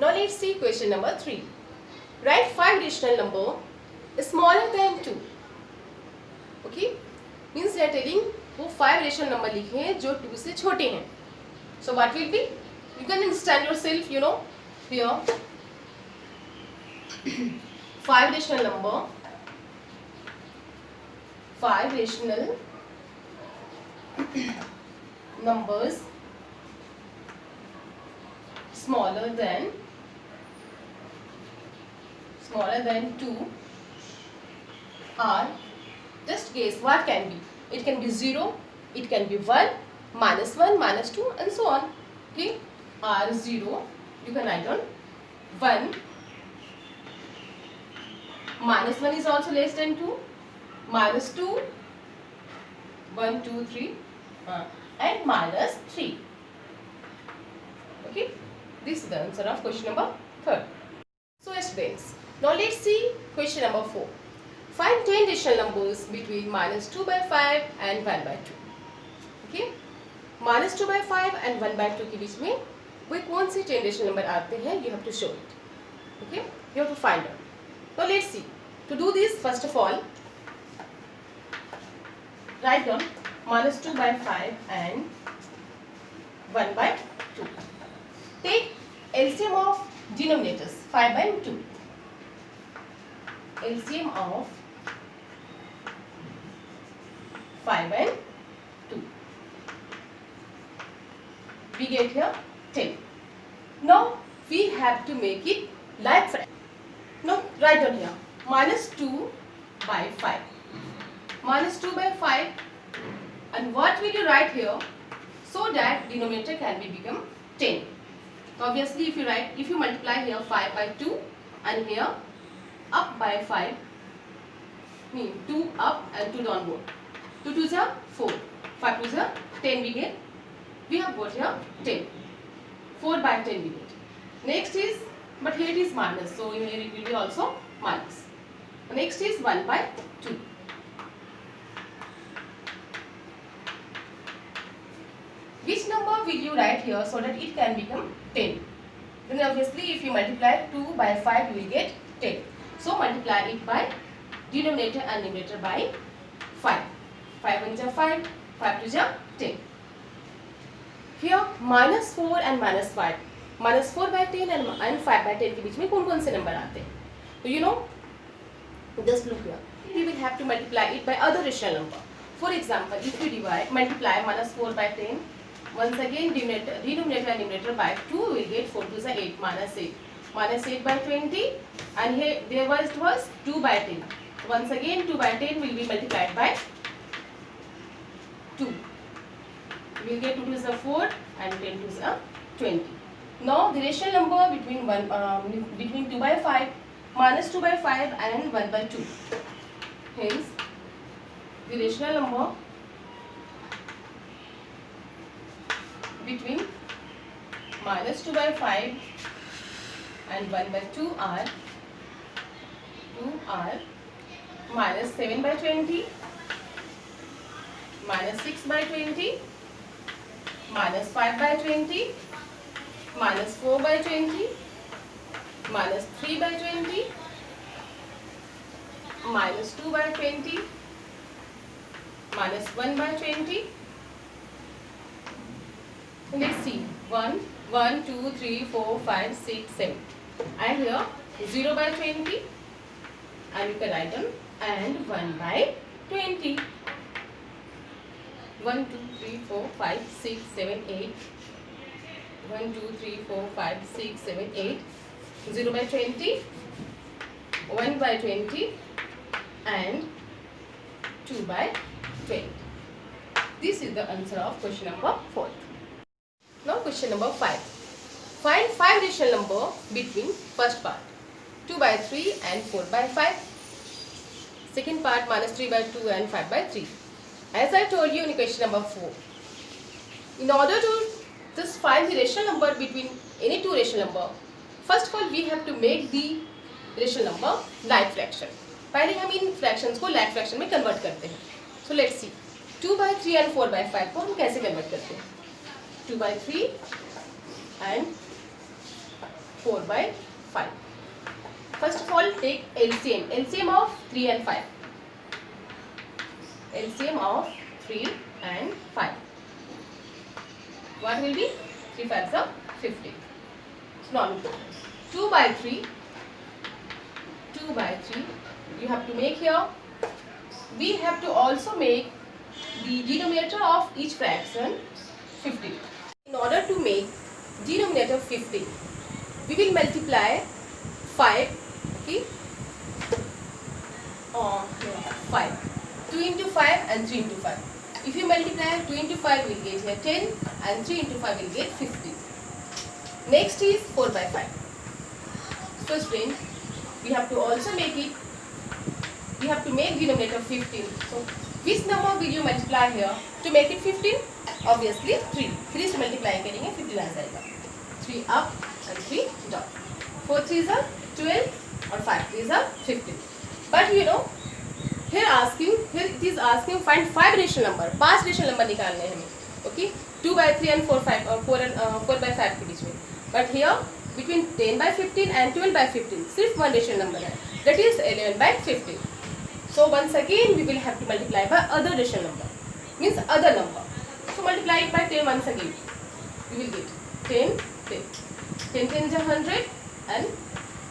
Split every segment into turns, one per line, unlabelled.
Now let's see question number 3. Write 5 rational number smaller than 2. Okay, means they are telling वो 5 rational number लिखे हैं जो 2 से छोटे हैं. So what will be? You can understand yourself, you know, here 5 rational number, 5 rational numbers smaller than 2 are, just guess what can be. It can be 0, it can be 1, -1, -2 and so on. Okay, are 0, you can write on 1, -1 is also less than 2, -2, 1, 2, 3 and -3. Okay, this is the answer of question number 3. So students, now let's see question number 4. Find 10 rational numbers between -2/5 and 1/2. Okay, -2/5 and 1/2 के बीच में वे कौन से 10 rational number आते हैं, you have to show it. Okay, you have to find out. Now let's see. To do this, first of all, write down -2/5 and 1/2. Take LCM of denominators 5 and 2. LCM of 5 and 2. We get here 10. Now we have to make it like fraction. Now write down here -2/5. -2/5, and what will you write here so that denominator can be become 10? Obviously, if you multiply here 5/2 and here up by 5, mean 2 up and 2 downward. 2 2s are 4, 5 2s are 10 we have got here 10. 4/10 we get. Next is, but here it is minus, so here it will be also minus. Next is 1/2. Which number will you write here so that it can become 10? Then obviously if you multiply 2/5 you will get 10. So multiply it by denominator and numerator by 5. 5 1s are 5, 5 2s are 10. Here -4 and -5, -4/10 and 5/10 के बीच में कौन कौन से number आते हैं? तो you know, just look here. We will have to multiply it by other rational number. For example, if you multiply -4/10, once again denominator and numerator by 2, we will get 4 2s are 8, -8. -8/20, and here there was 2/10. Once again 2/10 will be multiplied by 2. We will get 2 2s are 4 and 10 2s are 20. Now the rational number between 2/5, -2/5 and 1/2. Hence the rational number between -2/5 and 1/2 are -7/20, -6/20, -5/20, -4/20, -3/20, -2/20, -1/20. Let's see, 1, 2, 3, 4, 5, 6, 7, and here 0/20, and you can write them, and 1/20. 1 2 3 4 5 6 7 8. 1 2 3 4 5 6 7 8. 0/20, 1/20, and 2/20. This is the answer of question number 4. Now question number 5. Find 5 rational number between first part 2/3 and 4/5. Second part -3/2 and 5/3. As I told you in question number 4, in order to just find the rational number between any two rational number, first of all we have to make the rational number like fraction. पहले हम इन fractions को like fraction में convert करते हैं. So let's see, 2/3 and 4/5 को हम कैसे convert करते हैं? 2/3 and 4 by 5. First of all, take LCM. LCM of 3 and 5. LCM of 3 and 5. What will be? 3 5s are 50. It's not important. 2 by 3. 2 by 3. You have to make here. We have to also make the denominator of each fraction 50. In order to make denominator 50, we will multiply 5, okay, or 5. 2 into 5 and 3 into 5. If you multiply 2 into 5, we will get here 10 and 3 into 5 will get 50. Next is 4 by 5. So friends, we have to also make it, we have to make denominator 15. So which number will you multiply here to make it 15? Obviously 3. 3 से multiply करेंगे 15 आ जाएगा. 3 up and 3 down. 4 3s are 12 और 5 3s are 15. But you know, here it is asking find 5 rational number. 5 rational number निकालने हैं हमें. Okay, 2 by 3 and 4 by 5 के बीच में. But here between 10 by 15 and 12 by 15 सिर्फ 1 rational number है. That is 11 by 15. So once again we will have to multiply by other rational number. Means other number. So multiply it by 10 once again. You will get 10 10. 10 10 is 100 and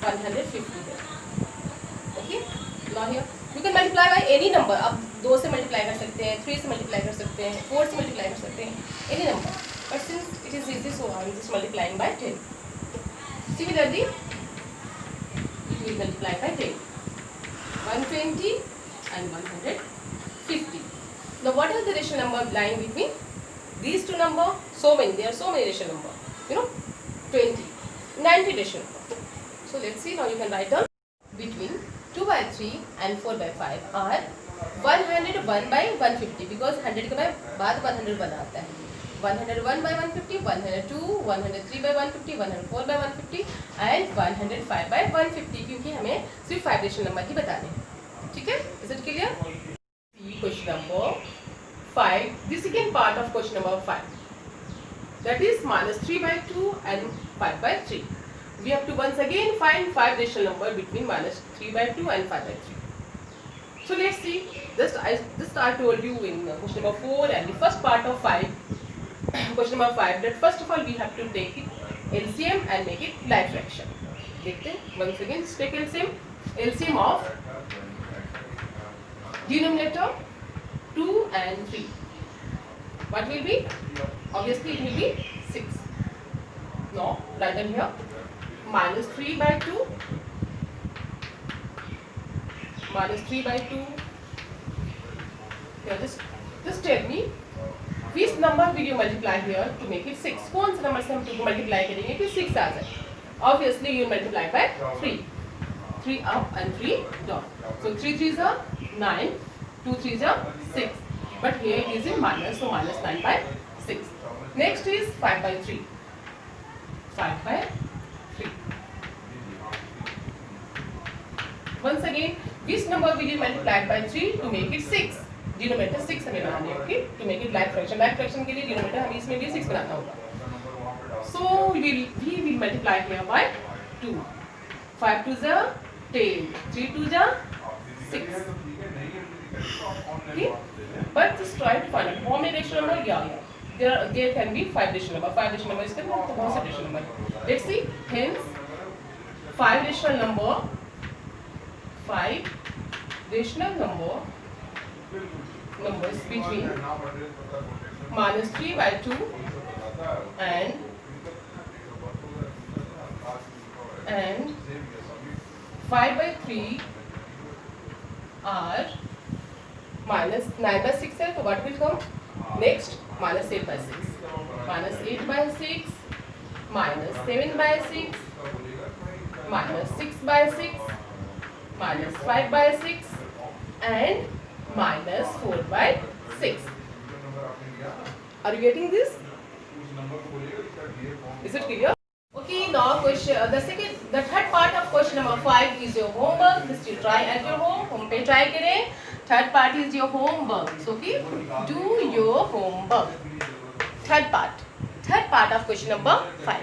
150 there. Okay. Now here you can multiply by any number. आप 2 से multiply कर सकते हैं, 3 से multiply कर सकते हैं, 4 से multiply कर सकते हैं, any number. But since it is easy, so I am just multiplying by 10. Similarly, it will multiply by 10. 120 and 150. Now what are the rational number lying between these two number? So many. There are so many rational number. You know, 20, 90 rational number. So let's see. Now you can write down between 2 by 3 and 4 by 5 are 101 by 150 because 100 के बाद 101 आता है. 101 by 150, 102, 103 by 150, 104 by 150 and 105 by 150 क्योंकि हमें सिर्फ 5 rational number ही बताने हैं. ठीक है? Is it clear? Question number 5. The second part of question number 5. That is minus 3 by 2 and 5 by 3. We have to once again find 5 rational number between minus 3 by 2 and 5 by 3. So let's see. Just I told you in question number 4 and the first part of 5. Question number 5 that first of all we have to take it LCM and make it like fraction. देखते हैं once again take LCM of denominator 2 and 3. What will be? Obviously it will be 6. Now write down here minus 3 by 2 minus 3 by 2. Now just tell me which number will you multiply here to make it 6? कौन सा number से हम multiply करेंगे कि 6 आ जाए? Obviously you multiply by 3. 3 up and 3 down. So 3 3s are 9, 2 3s are 6. But here it is in minus, so minus 9 by 6. Next is 5 by 3. 5 by 3. Once again, which number will you multiply by 3 to make it 6? Denominator 6 हमें बनाने हैं, okay? To make it like fraction. Like fraction के लिए denominator हमें इसमें भी 6 बनाना होगा. So we will multiply here by 2. 5 2s are 10. 3 2s are 6. Okay? But just try to find out how many rational number. There can be 5 rational number. 5 rational number is the most rational number. Let's see. Hence 5 rational number. 5 rational numbers between minus 3 by 2 and 5 by 3 are minus 9 by 6 है, तो what will come? Next minus 8 by 6, minus 8 by 6, minus 7 by 6, minus 6 by 6, minus 5 by 6 and minus 4 by 6. Are you getting this? Is it clear? Okay, now the third part of question number 5 is your homework. Just you try at your home पे try करें. Third part is your homework. So okay, do your homework. Third part of question number 5.